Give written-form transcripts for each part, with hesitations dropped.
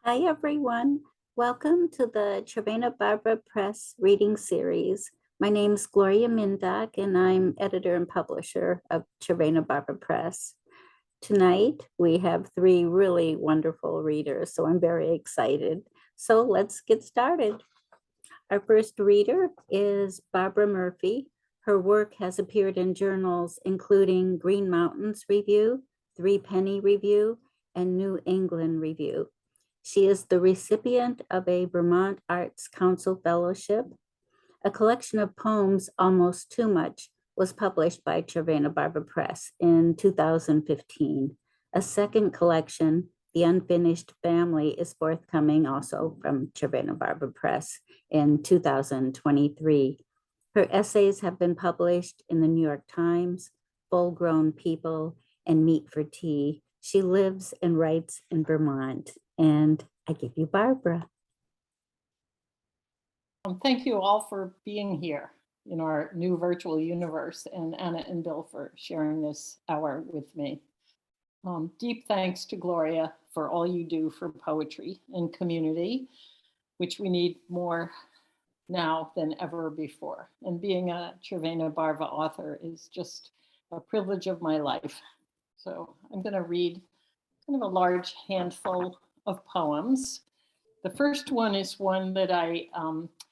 Hi, everyone. Welcome to the Cervena Barva Press reading series. My name is Gloria Mindak, and I'm editor and publisher of Cervena Barva Press. Tonight, we have three really wonderful readers, so I'm very excited. So let's get started. Our first reader is Barbara Murphy. Her work has appeared in journals including Green Mountains Review, Threepenny Review, and New England Review. She is the recipient of a Vermont Arts Council Fellowship. A collection of poems, Almost Too Much, was published by Červená Barva Press in 2015. A second collection, The Unfinished Family, is forthcoming also from Červená Barva Press in 2023. Her essays have been published in the New York Times, Full Grown People, and Meat for Tea. She lives and writes in Vermont. And I give you Barbara. Thank you all for being here in our new virtual universe, and Anna and Bill for sharing this hour with me. Deep thanks to Gloria for all you do for poetry and community, which we need more now than ever before. And being a Cervena Barva author is just a privilege of my life. So I'm going to read kind of a large handful of poems. The first one is one that I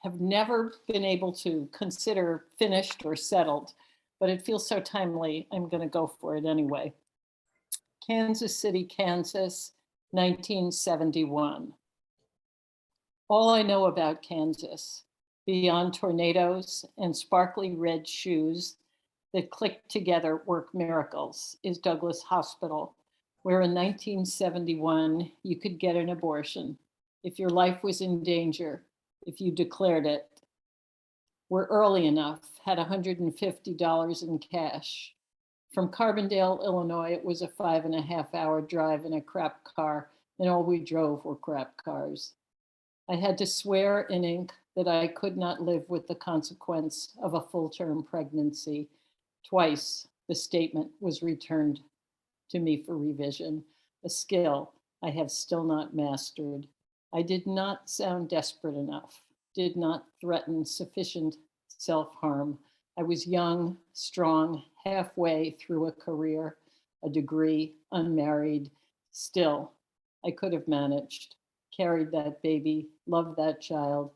have never been able to consider finished or settled, but it feels so timely, I'm going to go for it anyway. Kansas City, Kansas, 1971. All I know about Kansas, beyond tornadoes and sparkly red shoes that click together work miracles, is Douglas Hospital, where in 1971 you could get an abortion if your life was in danger, if you declared it. We're early enough, had $150 in cash. From Carbondale, Illinois, it was a 5.5-hour drive in a crap car, and all we drove were crap cars. I had to swear in ink that I could not live with the consequence of a full-term pregnancy. Twice, the statement was returned to me for revision, a skill I have still not mastered. I did not sound desperate enough, did not threaten sufficient self-harm. I was young, strong, halfway through a career, a degree, unmarried. Still, I could have managed, carried that baby, loved that child,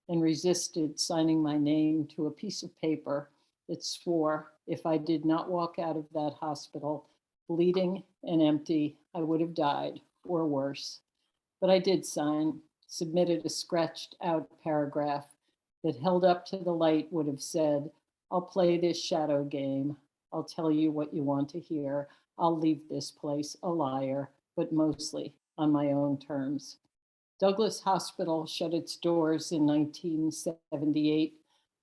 and resisted signing my name to a piece of paper that swore if I did not walk out of that hospital, bleeding and empty, I would have died, or worse. But I did sign, submitted a scratched out paragraph that held up to the light would have said, I'll play this shadow game. I'll tell you what you want to hear. I'll leave this place a liar, but mostly on my own terms. Douglas Hospital shut its doors in 1978.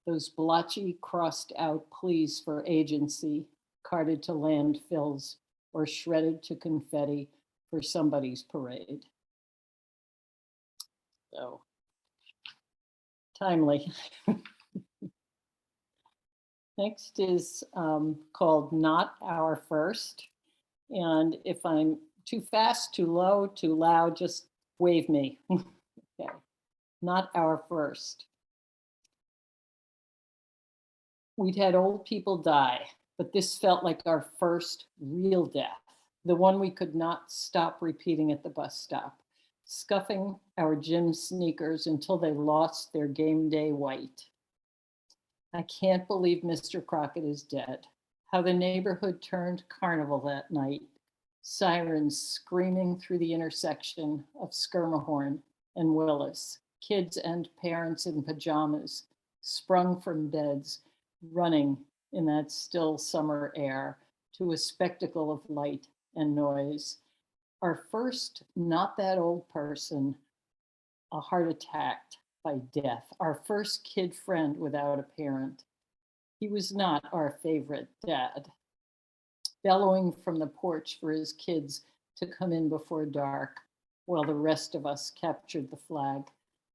Those blotchy, crossed out pleas for agency carted to landfills or shredded to confetti for somebody's parade. So, timely. Next is called Not Our First. And if I'm too fast, too low, too loud, just wave me. Okay. Not Our First. We'd had old people die, but this felt like our first real death, the one we could not stop repeating at the bus stop, scuffing our gym sneakers until they lost their game day white. I can't believe Mr. Crockett is dead. How the neighborhood turned carnival that night, sirens screaming through the intersection of Skirmahorn and Willis, kids and parents in pajamas, sprung from beds, running in that still summer air to a spectacle of light and noise. Our first not that old person, a heart attacked by death. Our first kid friend without a parent. He was not our favorite dad, bellowing from the porch for his kids to come in before dark while the rest of us captured the flag.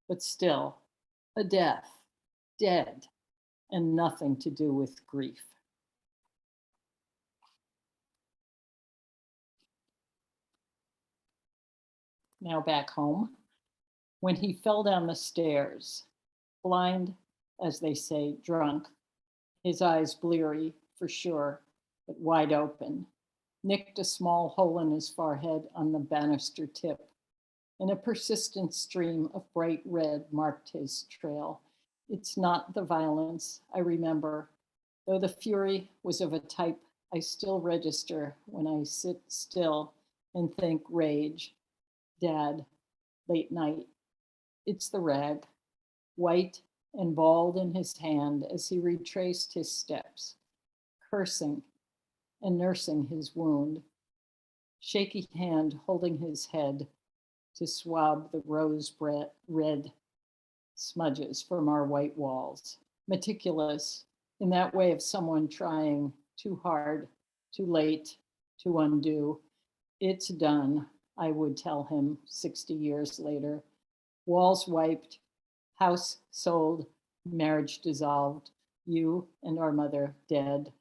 But still, a death, dead, and nothing to do with grief. Now back home. when he fell down the stairs, blind, as they say, drunk, his eyes bleary for sure, but wide open, nicked a small hole in his forehead on the banister tip, and a persistent stream of bright red marked his trail. It's not the violence I remember, though the fury was of a type I still register when I sit still and think rage, Dad, late night. It's the rag, white and bald in his hand as he retraced his steps, cursing and nursing his wound, shaky hand holding his head to swab the rose red smudges from our white walls, meticulous in that way of someone trying too hard, too late to undo. It's done, I would tell him 60 years later. Walls wiped, house sold, marriage dissolved, you and our mother dead.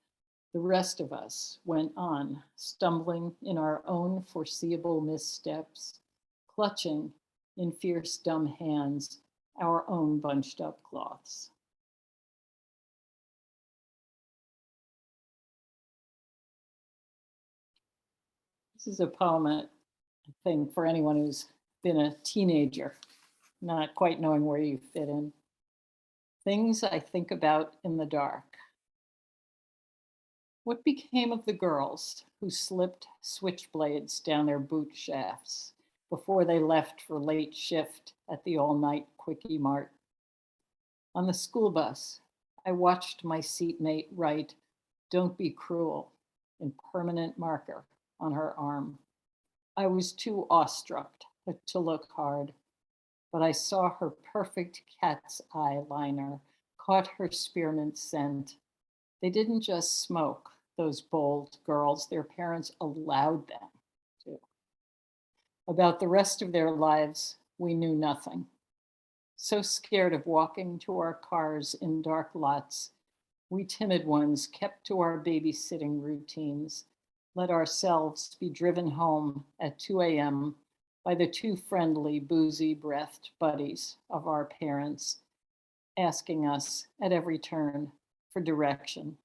The rest of us went on, stumbling in our own foreseeable missteps, clutching in fierce, dumb hands our own bunched up cloths. This is a poem, I think, for anyone who's been a teenager, not quite knowing where you fit in. Things I think about in the dark. What became of the girls who slipped switchblades down their boot shafts before they left for late shift at the all-night Quickie Mart? On the school bus, I watched my seatmate write, "Don't be cruel," in permanent marker on her arm. I was too awestruck to look hard, but I saw her perfect cat's eye liner, caught her spearmint scent. They didn't just smoke, those bold girls, their parents allowed them to. About the rest of their lives, we knew nothing. So scared of walking to our cars in dark lots, we timid ones kept to our babysitting routines, let ourselves be driven home at 2 a.m. by the two friendly, boozy-breathed buddies of our parents, asking us at every turn for direction.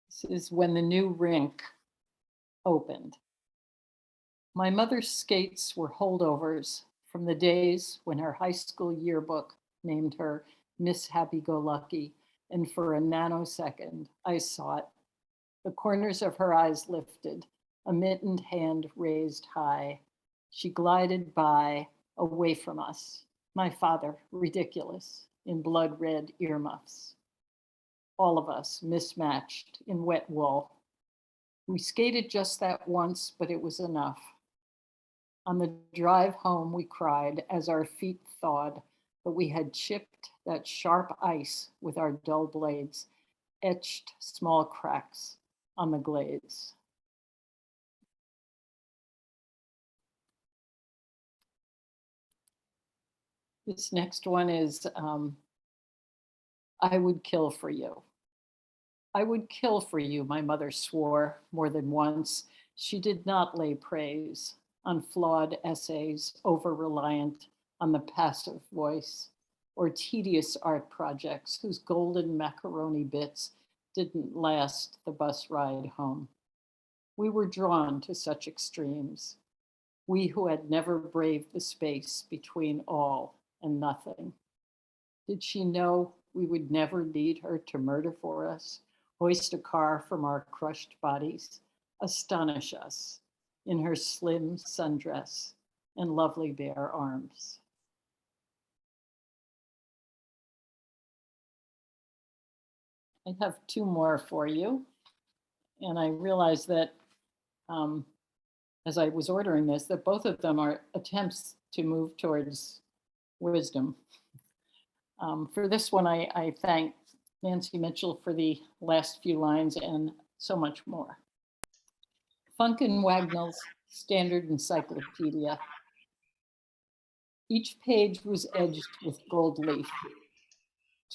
This is when the new rink opened. My mother's skates were holdovers from the days when her high school yearbook named her Miss Happy-Go-Lucky, and for a nanosecond, I saw it. The corners of her eyes lifted, a mittened hand raised high. She glided by, away from us, my father, ridiculous, in blood-red earmuffs. All of us mismatched in wet wool. We skated just that once, but it was enough. On the drive home, we cried as our feet thawed, but we had chipped that sharp ice with our dull blades, etched small cracks on the glaze. This next one is I would kill for you. I would kill for you, my mother swore more than once. She did not lay praise on flawed essays, over-reliant on the passive voice, or tedious art projects whose golden macaroni bits didn't last the bus ride home. We were drawn to such extremes, we who had never braved the space between all and nothing. Did she know we would never need her to murder for us, hoist a car from our crushed bodies, astonish us in her slim sundress and lovely bare arms? I have two more for you. And I realized that as I was ordering this, that both of them are attempts to move towards wisdom. For this one, I thank Nancy Mitchell for the last few lines and so much more. Funkin' Wagnall's Standard Encyclopedia. Each page was edged with gold leaf.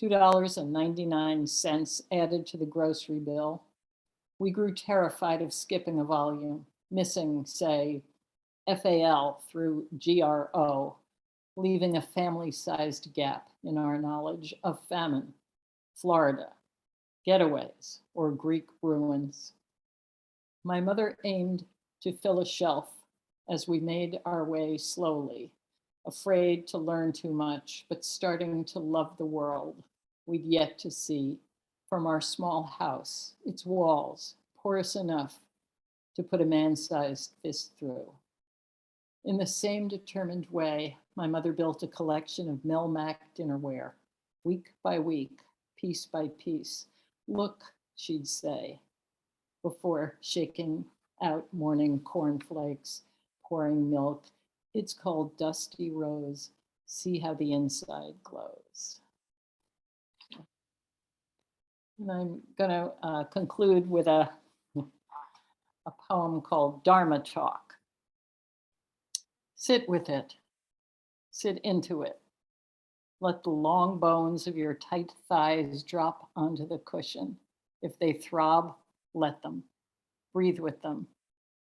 $2.99 added to the grocery bill. We grew terrified of skipping a volume, missing, say, FAL through GRO, leaving a family-sized gap in our knowledge of famine, Florida, getaways, or Greek ruins. My mother aimed to fill a shelf as we made our way slowly, afraid to learn too much, but starting to love the world we'd yet to see from our small house, its walls porous enough to put a man-sized fist through. In the same determined way, my mother built a collection of Melmac dinnerware, week by week, piece by piece. Look, she'd say, before shaking out morning cornflakes, pouring milk. It's called Dusty Rose. See how the inside glows. And I'm going to conclude with a poem called Dharma Talk. Sit with it. Sit into it. Let the long bones of your tight thighs drop onto the cushion. If they throb, let them. Breathe with them.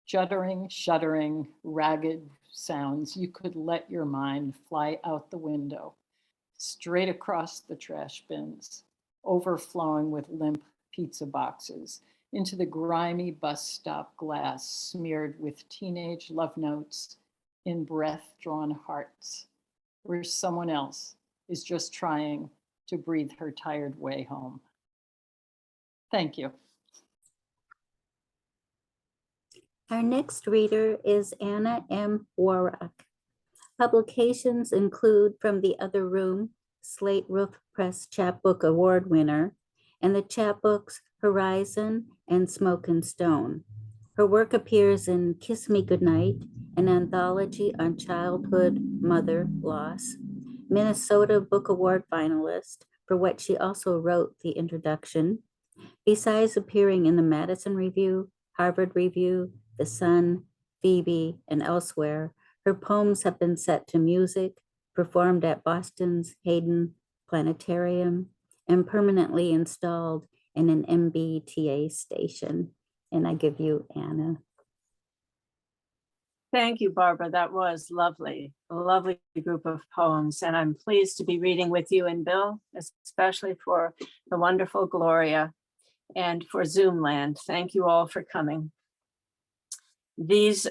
Juddering, shuddering, ragged sounds. You could let your mind fly out the window, straight across the trash bins, overflowing with limp pizza boxes, into the grimy bus stop glass smeared with teenage love notes in breath-drawn hearts, where someone else is just trying to breathe her tired way home. Thank you. Our next reader is Anna M. Warrock. Publications include From the Other Room, Slate Roof Press Chapbook Award winner, and the chapbooks Horizon and Smoke and Stone. Her work appears in Kiss Me Goodnight, an anthology on childhood mother loss, Minnesota Book Award finalist, for what she also wrote the introduction. Besides appearing in the Madison Review, Harvard Review, The Sun, Phoebe, and elsewhere, her poems have been set to music, performed at Boston's Hayden Planetarium, and permanently installed in an MBTA station. And I give you Anna. Thank you, Barbara. That was lovely, a lovely group of poems. And I'm pleased to be reading with you and Bill, especially for the wonderful Gloria and for Zoomland. Thank you all for coming. These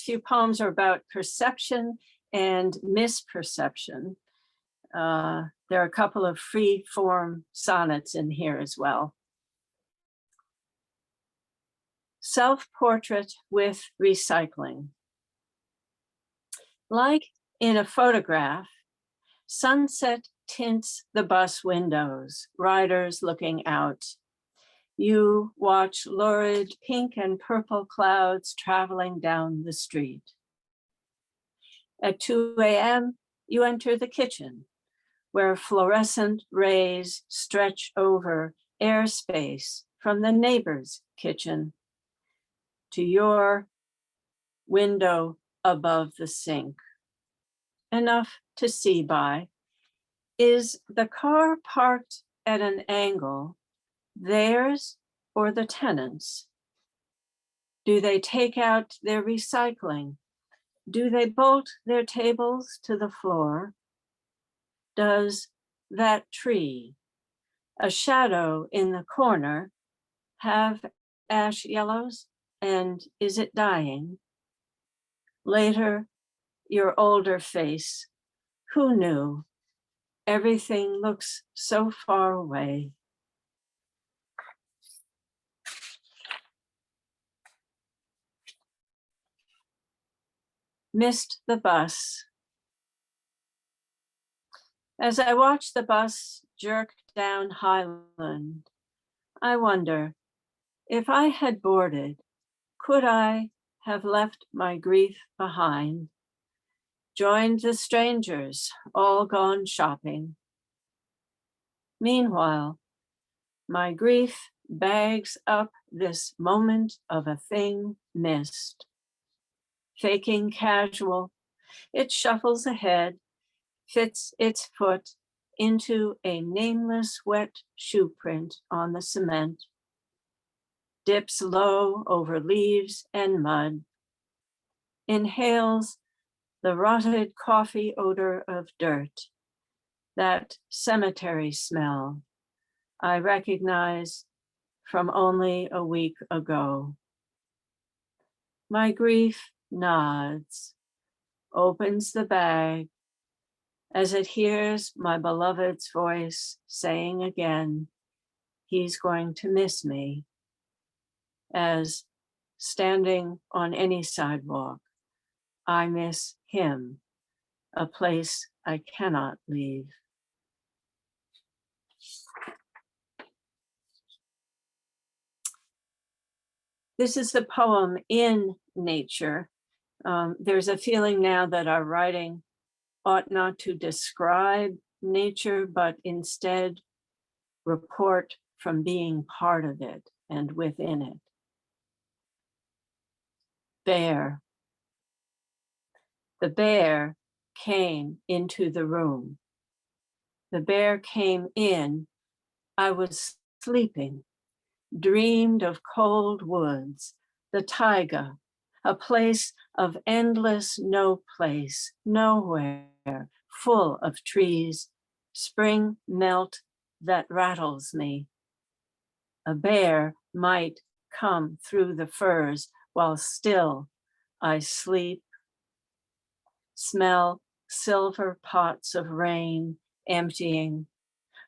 few poems are about perception and misperception. There are a couple of free form sonnets in here as well. Self-portrait with recycling. Like in a photograph, sunset tints the bus windows, riders looking out. You watch lurid pink and purple clouds traveling down the street. At 2 a.m., you enter the kitchen, where fluorescent rays stretch over airspace from the neighbor's kitchen to your window above the sink. Enough to see by. Is the car parked at an angle theirs or the tenants? Do they take out their recycling? Do they bolt their tables to the floor? Does that tree, a shadow in the corner, have ash yellows, and is it dying? Later, your older face, who knew? Everything looks so far away. Missed the bus. As I watch the bus jerk down Highland, I wonder, if I had boarded, could I have left my grief behind, joined the strangers all gone shopping? Meanwhile, my grief bags up this moment of a thing missed. Faking casual, it shuffles ahead, fits its foot into a nameless wet shoe print on the cement. dips low over leaves and mud, inhales the rotted coffee odor of dirt, that cemetery smell I recognize from only a week ago. My grief nods, opens the bag as it hears my beloved's voice saying again, he's going to miss me, as standing on any sidewalk, I miss him, a place I cannot leave. This is the poem In Nature. There's a feeling now that our writing ought not to describe nature, but instead report from being part of it and within it. Bear. The bear came into the room. The bear came in. I was sleeping, dreamed of cold woods, the taiga, a place of endless no place, nowhere, full of trees, spring melt that rattles me. A bear might come through the firs while still I sleep, smell silver pots of rain emptying,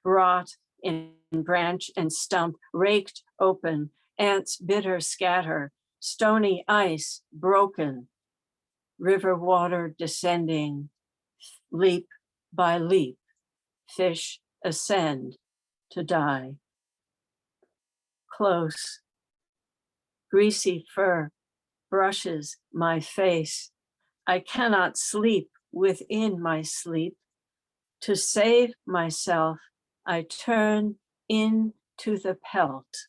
rot in branch and stump, raked open, ants bitter scatter, stony ice broken, river water descending, leap by leap, fish ascend to die. Close, greasy fur brushes my face. I cannot sleep within my sleep. To save myself, I turn into the pelt,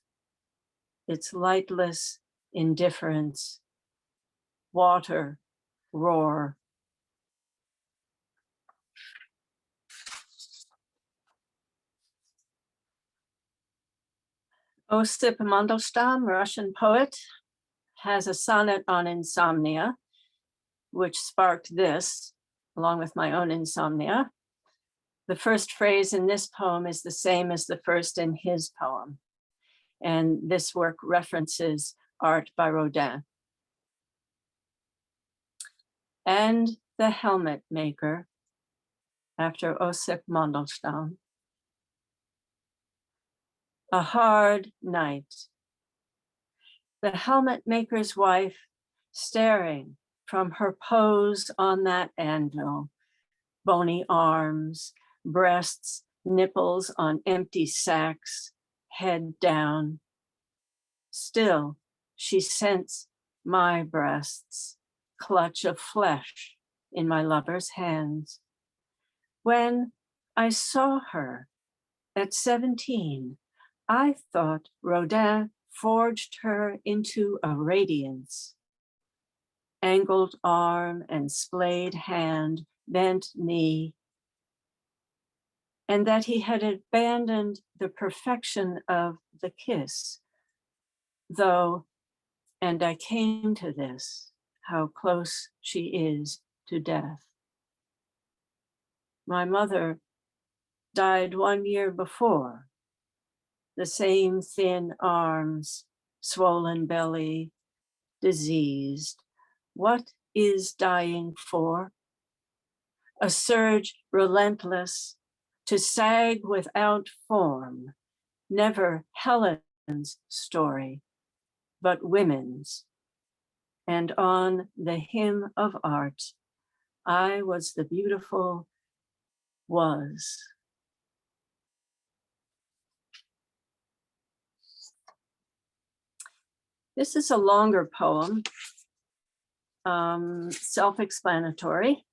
its lightless indifference, water roar. Osip Mandelstam, Russian poet, has a sonnet on insomnia, which sparked this, along with my own insomnia. The first phrase in this poem is the same as the first in his poem. And this work references art by Rodin. And the helmet maker, after Osip Mandelstam. A hard night. The helmet maker's wife staring from her pose on that anvil, bony arms, breasts, nipples on empty sacks, head down. Still, she scents my breasts, clutch of flesh in my lover's hands. When I saw her at 17, I thought Rodin forged her into a radiance. Angled arm and splayed hand, bent knee, and that he had abandoned the perfection of the kiss, though, and I came to this, how close she is to death. My mother died 1 year before, the same thin arms, swollen belly, diseased. What is dying for? A surge relentless, to sag without form, never Helen's story, but women's. And on the hymn of art, I was the beautiful was. This is a longer poem, self-explanatory.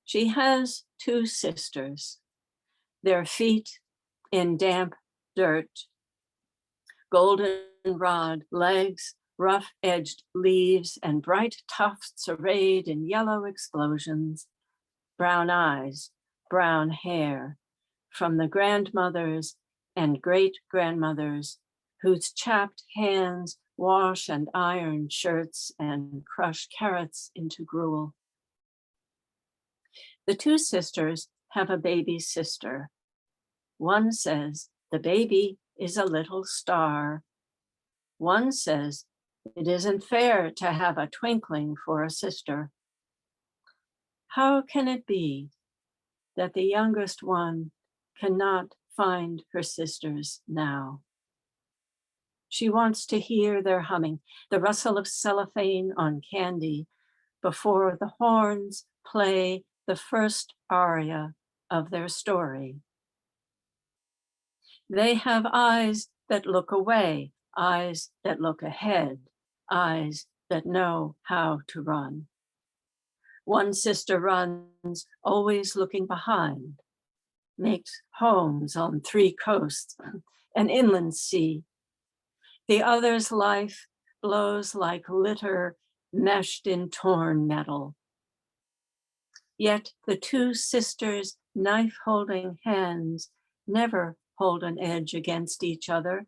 She has 2 sisters, their feet in damp dirt, goldenrod legs, rough-edged leaves, and bright tufts arrayed in yellow explosions, brown eyes brown hair from the grandmothers and great-grandmothers whose chapped hands wash and iron shirts and crush carrots into gruel. The two sisters have a baby sister. One says the baby is a little star. One says it isn't fair to have a twinkling for a sister. How can it be that the youngest one cannot find her sisters now? She wants to hear their humming, the rustle of cellophane on candy before the horns play the first aria of their story. They have eyes that look away, eyes that look ahead, eyes that know how to run. One sister runs, always looking behind, makes homes on 3 coasts, an inland sea. The other's life blows like litter meshed in torn metal. Yet the two sisters' knife-holding hands never hold an edge against each other.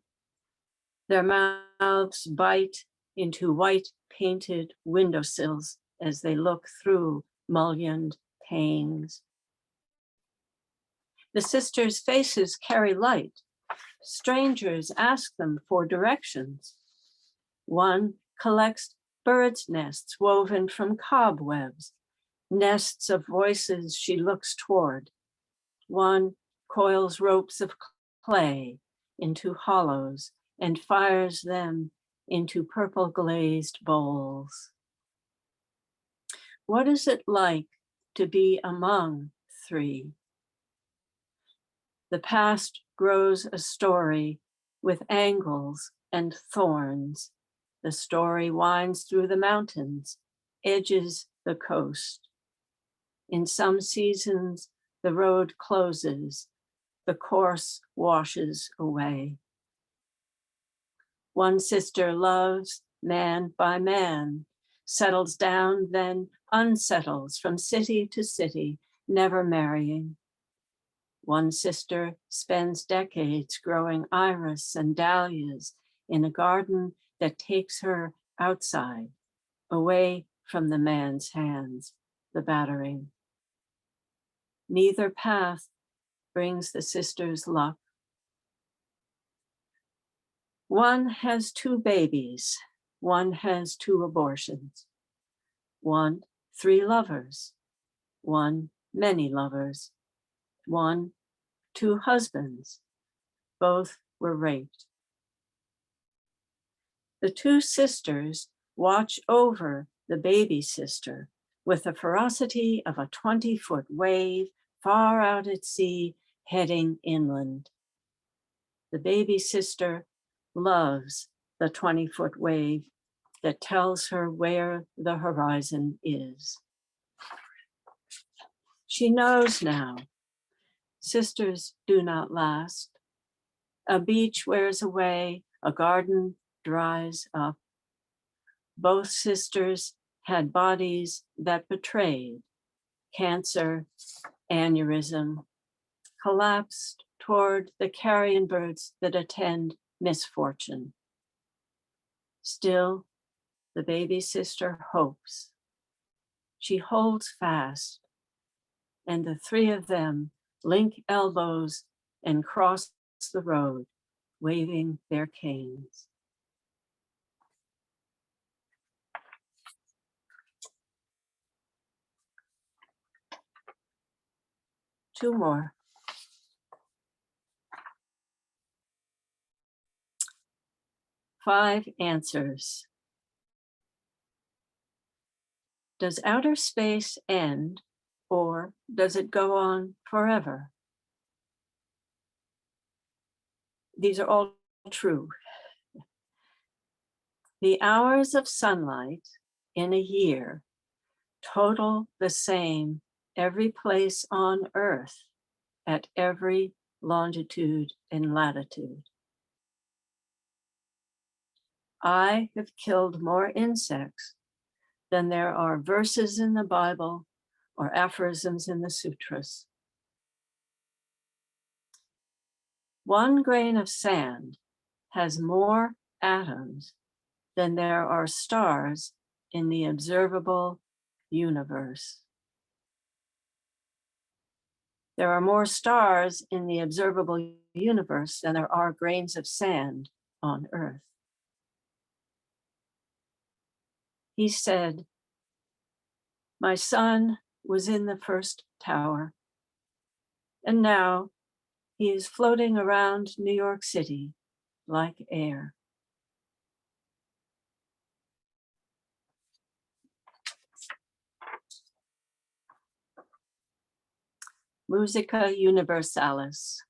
Their mouths bite into white painted windowsills as they look through mullioned panes. The sisters' faces carry light. Strangers ask them for directions. One collects birds' nests woven from cobwebs, nests of voices she looks toward. One coils ropes of clay into hollows and fires them into purple glazed bowls. What is it like to be among 3? The past grows a story with angles and thorns. The story winds through the mountains, edges the coast. In some seasons, the road closes, the course washes away. One sister loves man by man, settles down, then unsettles from city to city, never marrying. One sister spends decades growing iris and dahlias in a garden that takes her outside, away from the man's hands, the battering. Neither path brings the sisters luck. One has 2 babies, one has 2 abortions, one 3 lovers, one many lovers, one 2 husbands, both were raped. The 2 sisters watch over the baby sister with the ferocity of a 20-foot wave far out at sea, heading inland. The baby sister loves the 20-foot wave that tells her where the horizon is. She knows now, sisters do not last. A beach wears away, a garden dries up. Both sisters had bodies that betrayed, cancer, aneurysm, collapsed toward the carrion birds that attend misfortune. Still, the baby sister hopes. She holds fast, and the 3 of them link elbows and cross the road, waving their canes. Two more. Five answers. Does outer space end, or does it go on forever? These are all true. The hours of sunlight in a year total the same every place on Earth at every longitude and latitude. I have killed more insects than there are verses in the Bible or aphorisms in the sutras. One grain of sand has more atoms than there are stars in the observable universe. There are more stars in the observable universe than there are grains of sand on Earth. He said, my son was in the first tower, and now he is floating around New York City like air. Musica Universalis.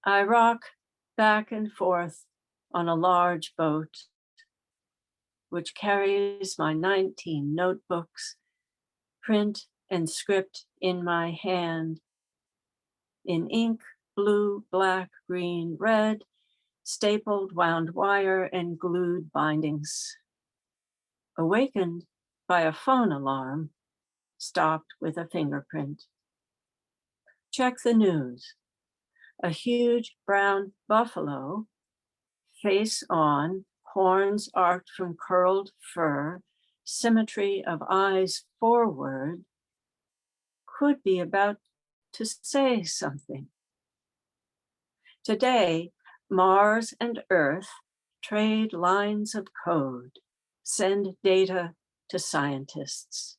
I rock back and forth on a large boat, which carries my 19 notebooks, print and script in my hand, in ink, blue, black, green, red, stapled wound wire and glued bindings. Awakened by a phone alarm, stopped with a fingerprint. Check the news. A huge brown buffalo, face on, horns arched from curled fur, symmetry of eyes forward, could be about to say something. Today, Mars and Earth trade lines of code, send data to scientists.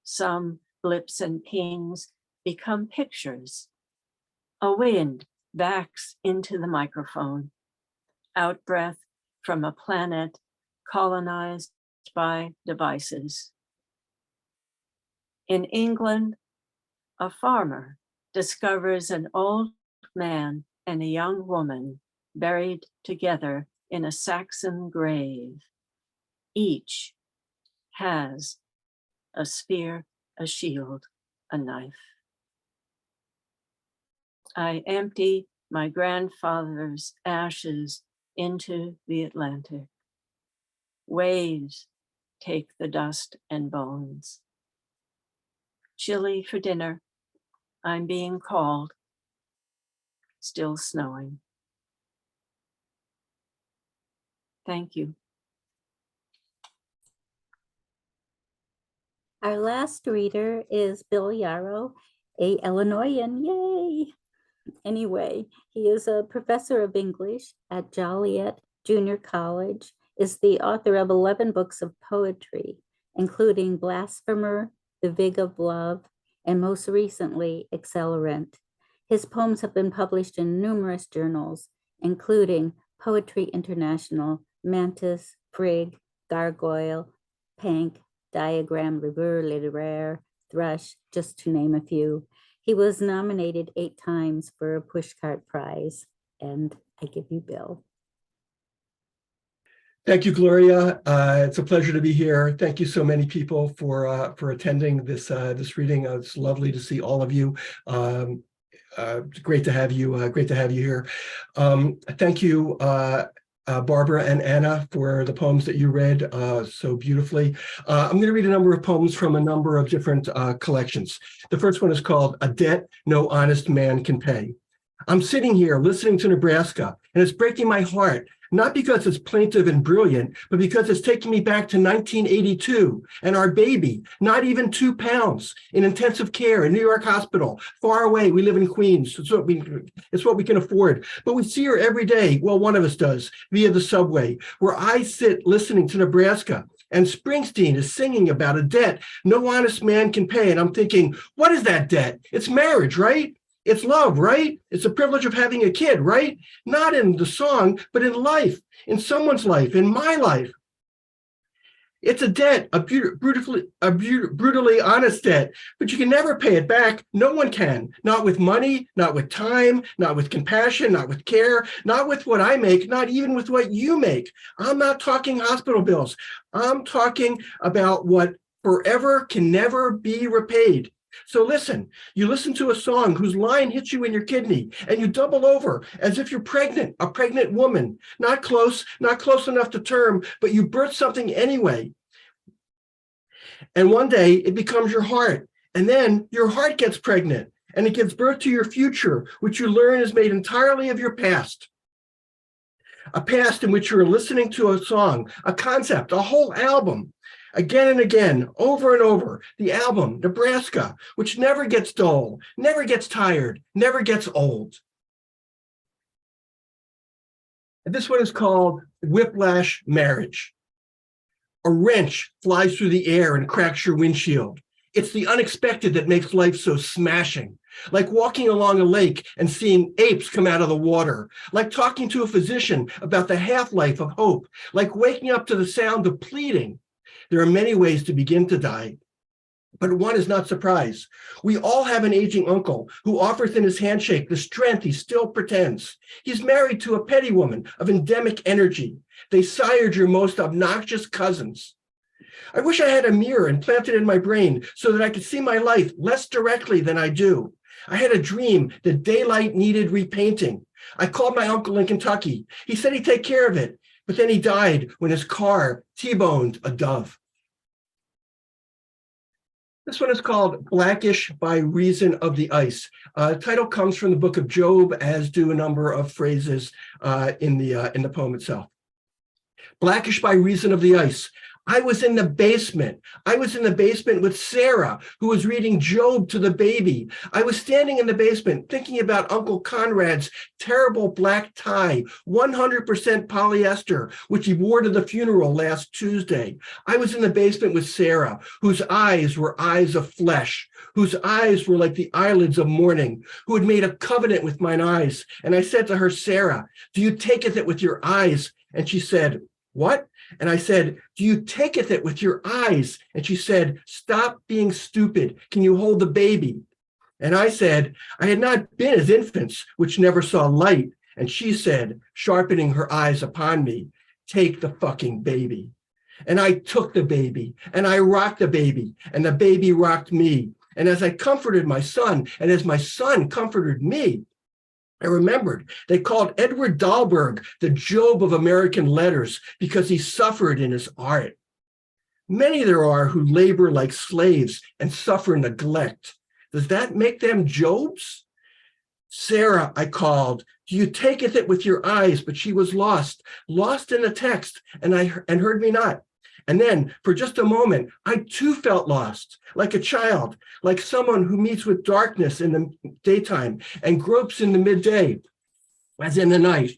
Some blips and pings become pictures. A wind backs into the microphone. Out-breath from a planet colonized by devices. In England, a farmer discovers an old man and a young woman buried together in a Saxon grave. Each has a spear, a shield, a knife. I empty my grandfather's ashes into the Atlantic. Waves take the dust and bones. Chili for dinner. I'm being called. Still snowing. Thank you. Our last reader is Bill Yarrow, a Illinoisan, yay! Anyway, he is a professor of English at Joliet Junior College, is the author of 11 books of poetry, including Blasphemer, The Vig of Love, and most recently, Accelerant. His poems have been published in numerous journals, including Poetry International, Mantis, FRiGG, Gargoyle, PANK, Diagram, Levure, Littéraire, Thrush, just to name a few. He was nominated 8 times for a Pushcart Prize, and I give you Bill. Thank you, Gloria. It's a pleasure to be here. Thank you so many people for attending this this reading. It's lovely to see all of you. Great to have you. Great to have you here. Thank you, Barbara and Anna, for the poems that you read so beautifully. I'm going to read a number of poems from a number of different collections. The first one is called A Debt No Honest Man Can Pay. I'm sitting here listening to Nebraska, and it's breaking my heart, not because it's plaintive and brilliant, but because it's taking me back to 1982 and our baby, not even 2 pounds, in intensive care in New York Hospital, far away. We live in Queens. It's what we can afford. But we see her every day. Well, one of us does, via the subway, where I sit listening to Nebraska. And Springsteen is singing about a debt no honest man can pay. And I'm thinking, what is that debt? It's marriage, right? It's love, right? It's the privilege of having a kid, right? Not in the song, but in life, in someone's life, in my life. It's a debt, a brutally honest debt, but you can never pay it back. No one can, not with money, not with time, not with compassion, not with care, not with what I make, not even with what you make. I'm not talking hospital bills. I'm talking about what forever can never be repaid. So listen, you listen to a song whose line hits you in your kidney and you double over as if you're pregnant, a pregnant woman, not close enough to term, but you birth something anyway. And one day it becomes your heart, and then your heart gets pregnant. and it gives birth to your future, which you learn is made entirely of your past. A past in which you're listening to a song, a concept, a whole album, again and again, over and over. The album, Nebraska, which never gets dull, never gets tired, never gets old. And this one is called Whiplash Marriage. A wrench flies through the air and cracks your windshield. It's the unexpected that makes life so smashing. Like walking along a lake and seeing apes come out of the water. Like talking to a physician about the half-life of hope. Like waking up to the sound of pleading. There are many ways to begin to die, but one is not surprise. We all have an aging uncle who offers in his handshake the strength he still pretends. He's married to a petty woman of endemic energy. They sired your most obnoxious cousins. I wish I had a mirror implanted in my brain so that I could see my life less directly than I do. I had a dream that daylight needed repainting. I called my uncle in Kentucky. He said he'd take care of it, but then he died when his car T-boned a dove. This one is called Blackish by Reason of the Ice. The title comes from the book of Job, as do a number of phrases in the poem itself. Blackish by reason of the ice. I was in the basement. I was in the basement with Sarah, who was reading Job to the baby. I was standing in the basement thinking about Uncle Conrad's terrible black tie, 100% polyester, which he wore to the funeral last Tuesday. I was in the basement with Sarah, whose eyes were eyes of flesh, whose eyes were like the eyelids of morning, who had made a covenant with mine eyes. And I said to her, Sarah, do you taketh it with your eyes? And she said, what? And I said, do you taketh it with your eyes? And she said, stop being stupid. Can you hold the baby? And I said, I had not been as infants, which never saw light. And she said, sharpening her eyes upon me, take the fucking baby. And I took the baby, and I rocked the baby, and the baby rocked me. And as I comforted my son, and as my son comforted me, I remembered they called Edward Dahlberg the Job of American letters because he suffered in his art. Many there are who labor like slaves and suffer neglect. Does that make them Jobs? Sarah, I called, do you taketh it with your eyes? But she was lost in the text, and heard me not. And then for just a moment, I too felt lost, like a child, like someone who meets with darkness in the daytime and gropes in the midday, as in the night.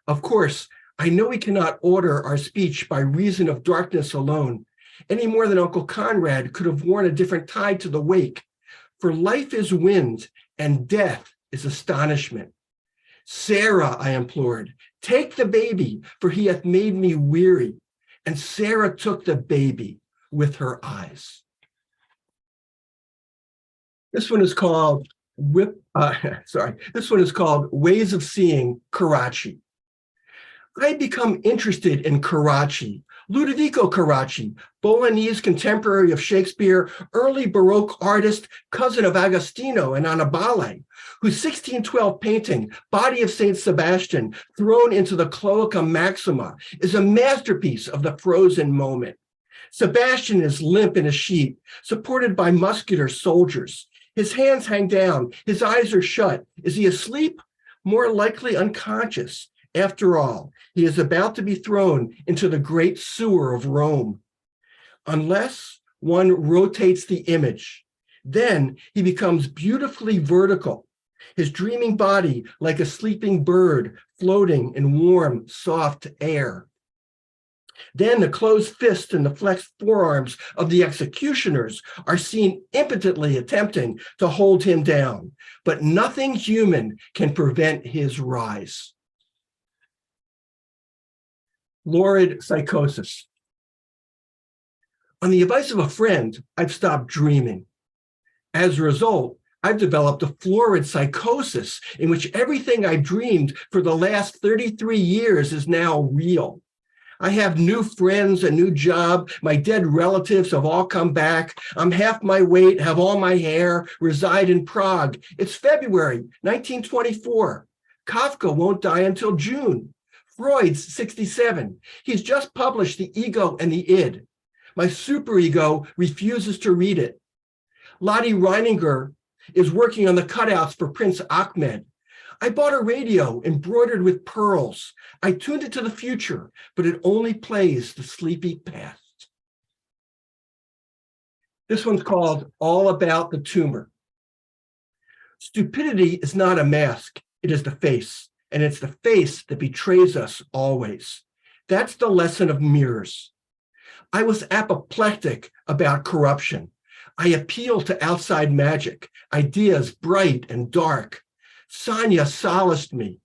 Of course, I know we cannot order our speech by reason of darkness alone, any more than Uncle Conrad could have worn a different tie to the wake. For life is wind and death is astonishment. Sarah, I implored, take the baby, for he hath made me weary. And Sarah took the baby with her eyes. This one is called This one is called Ways of Seeing Karachi. I had become interested in Karachi, Ludovico Karachi, Bolognese contemporary of Shakespeare, early Baroque artist, cousin of Agostino and Annibale, whose 1612 painting, Body of Saint Sebastian, thrown into the Cloaca Maxima, is a masterpiece of the frozen moment. Sebastian is limp in a sheet, supported by muscular soldiers. His hands hang down, his eyes are shut. Is he asleep? More likely unconscious. After all, he is about to be thrown into the great sewer of Rome. Unless one rotates the image, then he becomes beautifully vertical, his dreaming body like a sleeping bird floating in warm, soft air. Then the closed fists and the flexed forearms of the executioners are seen impotently attempting to hold him down, but nothing human can prevent his rise. Lurid psychosis. On the advice of a friend, I've stopped dreaming. As a result, I've developed a florid psychosis in which everything I dreamed for the last 33 years is now real. I have new friends, a new job. My dead relatives have all come back. I'm half my weight, have all my hair, reside in Prague. It's February 1924. Kafka won't die until June. Freud's 67. He's just published The Ego and the Id. My superego refuses to read it. Lottie Reininger is working on the cutouts for Prince Ahmed. I bought a radio embroidered with pearls. I tuned it to the future, but it only plays the sleepy past. This one's called All About the Tumor. Stupidity is not a mask, it is the face, and it's the face that betrays us always. That's the lesson of mirrors. I was apoplectic about corruption. I appealed to outside magic, ideas bright and dark. Sonia solaced me.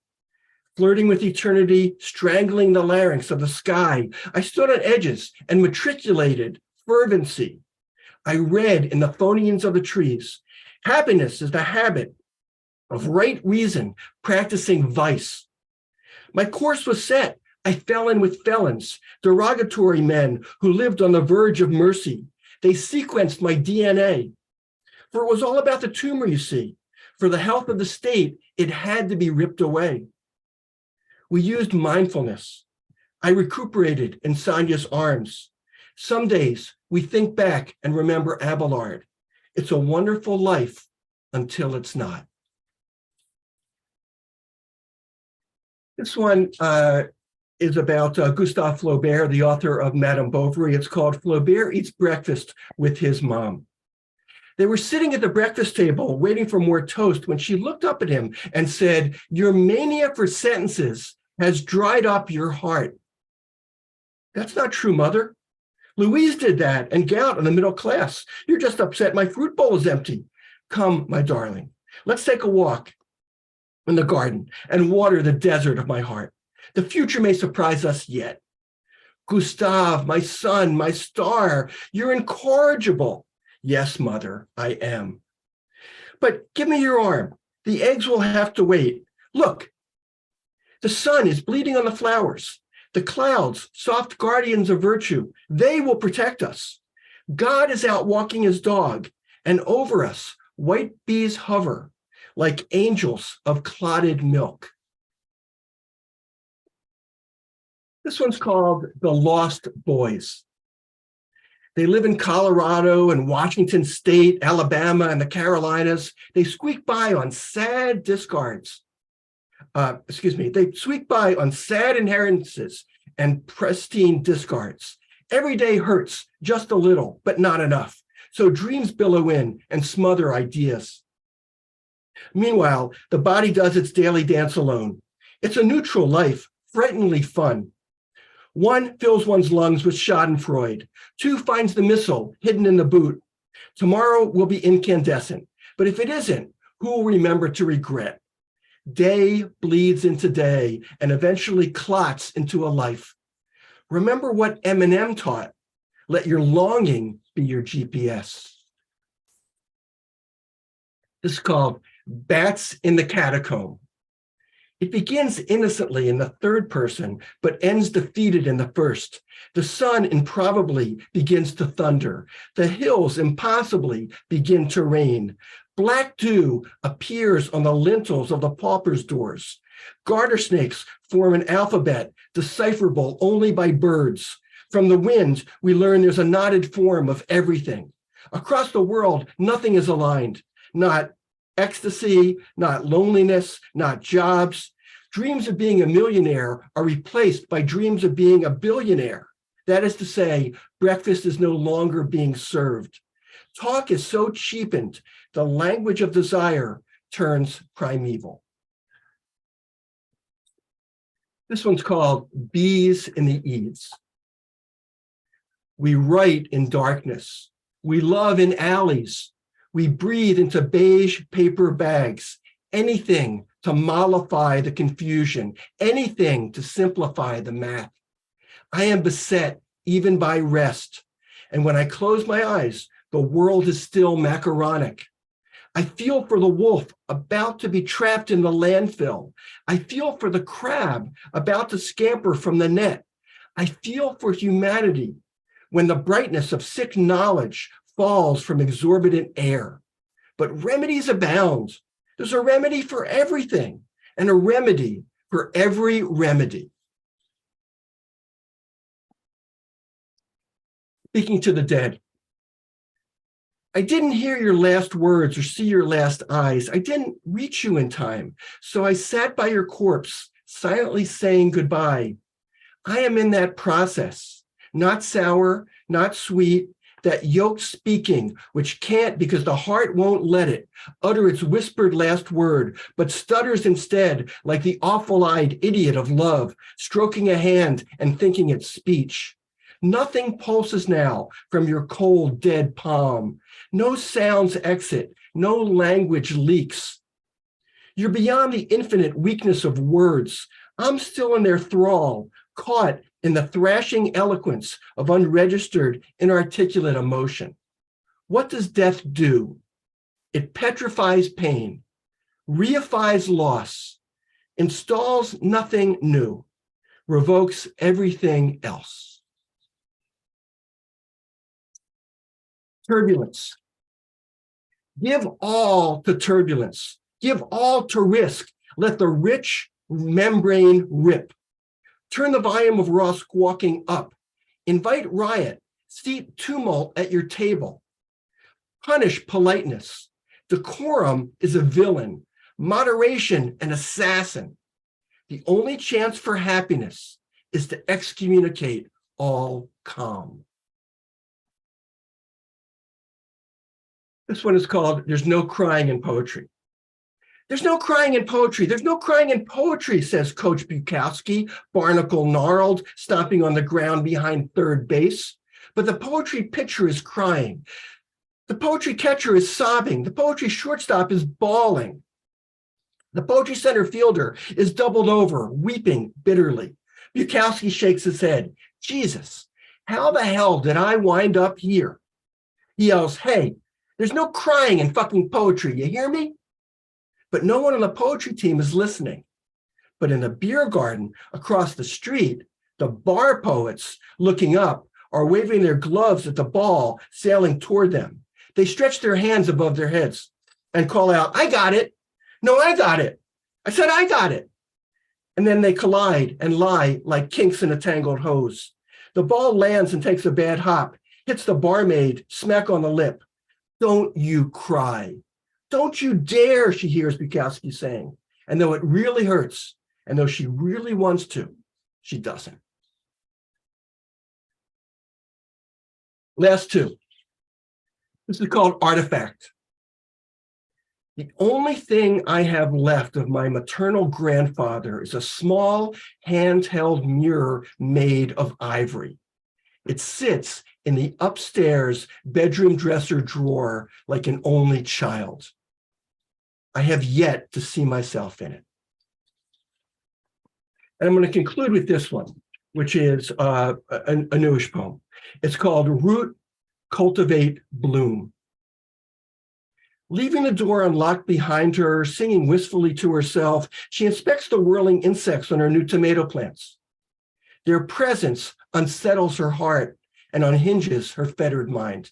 Flirting with eternity, strangling the larynx of the sky, I stood on edges and matriculated fervency. I read in the phonians of the trees, happiness is the habit of right reason, practicing vice. My course was set. I fell in with felons, derogatory men who lived on the verge of mercy. They sequenced my DNA. For it was all about the tumor, you see. For the health of the state, it had to be ripped away. We used mindfulness. I recuperated in Sonia's arms. Some days we think back and remember Abelard. It's a wonderful life until it's not. This one is about Gustave Flaubert, the author of Madame Bovary. It's called Flaubert Eats Breakfast with His Mom. They were sitting at the breakfast table waiting for more toast when she looked up at him and said, "Your mania for sentences has dried up your heart." "That's not true, Mother. Louise did that and gout in the middle class. You're just upset my fruit bowl is empty. Come, my darling, let's take a walk in the garden and water the desert of my heart. The future may surprise us yet." "Gustave, my son, my star, you're incorrigible." "Yes, Mother, I am." "But give me your arm. The eggs will have to wait. Look, the sun is bleeding on the flowers. The clouds, soft guardians of virtue, they will protect us. God is out walking his dog, and over us, white bees hover like angels of clotted milk. This one's called The Lost Boys. They live in Colorado and Washington State, Alabama, and the Carolinas. They squeak by on sad discards. They squeak by on sad inheritances and pristine discards. Every day hurts just a little, but not enough. So dreams billow in and smother ideas. Meanwhile, the body does its daily dance alone. It's a neutral life, frighteningly fun. 1 fills one's lungs with schadenfreude. 2 finds the missile hidden in the boot. Tomorrow will be incandescent, but if it isn't, who will remember to regret? Day bleeds into day and eventually clots into a life. Remember what Eminem taught. Let your longing be your GPS. This is called Bats in the Catacomb. It begins innocently in the third person, but ends defeated in the first. The sun improbably begins to thunder. The hills impossibly begin to rain. Black dew appears on the lintels of the paupers' doors. Garter snakes form an alphabet decipherable only by birds. From the wind, we learn there's a knotted form of everything. Across the world, nothing is aligned. Not ecstasy, not loneliness, not jobs. Dreams of being a millionaire are replaced by dreams of being a billionaire. That is to say, breakfast is no longer being served. Talk is so cheapened, the language of desire turns primeval. This one's called Bees in the Eaves. We write in darkness. We love in alleys. We breathe into beige paper bags. Anything to mollify the confusion, anything to simplify the math. I am beset even by rest. And when I close my eyes, the world is still macaronic. I feel for the wolf about to be trapped in the landfill. I feel for the crab about to scamper from the net. I feel for humanity when the brightness of sick knowledge falls from exorbitant air. But remedies abound. There's a remedy for everything and a remedy for every remedy. Speaking to the dead. I didn't hear your last words or see your last eyes. I didn't reach you in time. So I sat by your corpse, silently saying goodbye. I am in that process, not sour, not sweet, that yoked speaking, which can't because the heart won't let it utter its whispered last word, but stutters instead like the awful-eyed idiot of love, stroking a hand and thinking it's speech. Nothing pulses now from your cold, dead palm. No sounds exit, no language leaks. You're beyond the infinite weakness of words. I'm still in their thrall, caught in the thrashing eloquence of unregistered, inarticulate emotion. What does death do? It petrifies pain, reifies loss, installs nothing new, revokes everything else. Turbulence. Give all to turbulence. Give all to risk. Let the rich membrane rip. Turn the volume of raw squawking up. Invite riot. Steep tumult at your table. Punish politeness. Decorum is a villain. Moderation an assassin. The only chance for happiness is to excommunicate all calm. This one is called There's No Crying in Poetry. There's no crying in poetry. There's no crying in poetry, says Coach Bukowski, barnacle gnarled, stomping on the ground behind third base. But the poetry pitcher is crying. The poetry catcher is sobbing. The poetry shortstop is bawling. The poetry center fielder is doubled over, weeping bitterly. Bukowski shakes his head. Jesus, how the hell did I wind up here? He yells, hey, there's no crying in fucking poetry, you hear me? But no one on the poetry team is listening. But in a beer garden across the street, the bar poets looking up are waving their gloves at the ball sailing toward them. They stretch their hands above their heads and call out, I got it. No, I got it. I said, I got it. And then they collide and lie like kinks in a tangled hose. The ball lands and takes a bad hop, hits the barmaid smack on the lip. Don't you cry. Don't you dare, she hears Bukowski saying. And though it really hurts, and though she really wants to, she doesn't. Last two. This is called Artifact. The only thing I have left of my maternal grandfather is a small handheld mirror made of ivory. It sits in the upstairs bedroom dresser drawer like an only child. I have yet to see myself in it. And I'm going to conclude with this one, which is a newish poem. It's called Root, Cultivate, Bloom. Leaving the door unlocked behind her, singing wistfully to herself, she inspects the whirling insects on her new tomato plants. Their presence unsettles her heart and unhinges her fettered mind.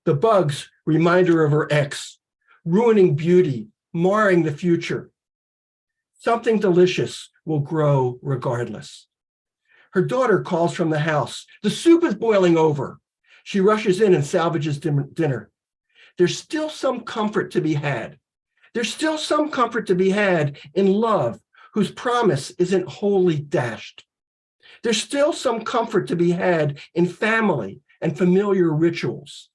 The bugs remind her of her ex, ruining beauty, marring the future. Something delicious will grow regardless. Her daughter calls from the house. The soup is boiling over. She rushes in and salvages dinner. There's still some comfort to be had. There's still some comfort to be had in love, whose promise isn't wholly dashed. There's still some comfort to be had in family and familiar rituals.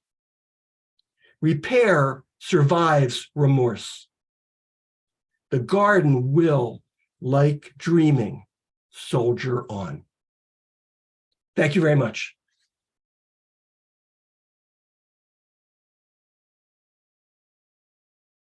Repair survives remorse. The garden will, like dreaming, soldier on. Thank you very much.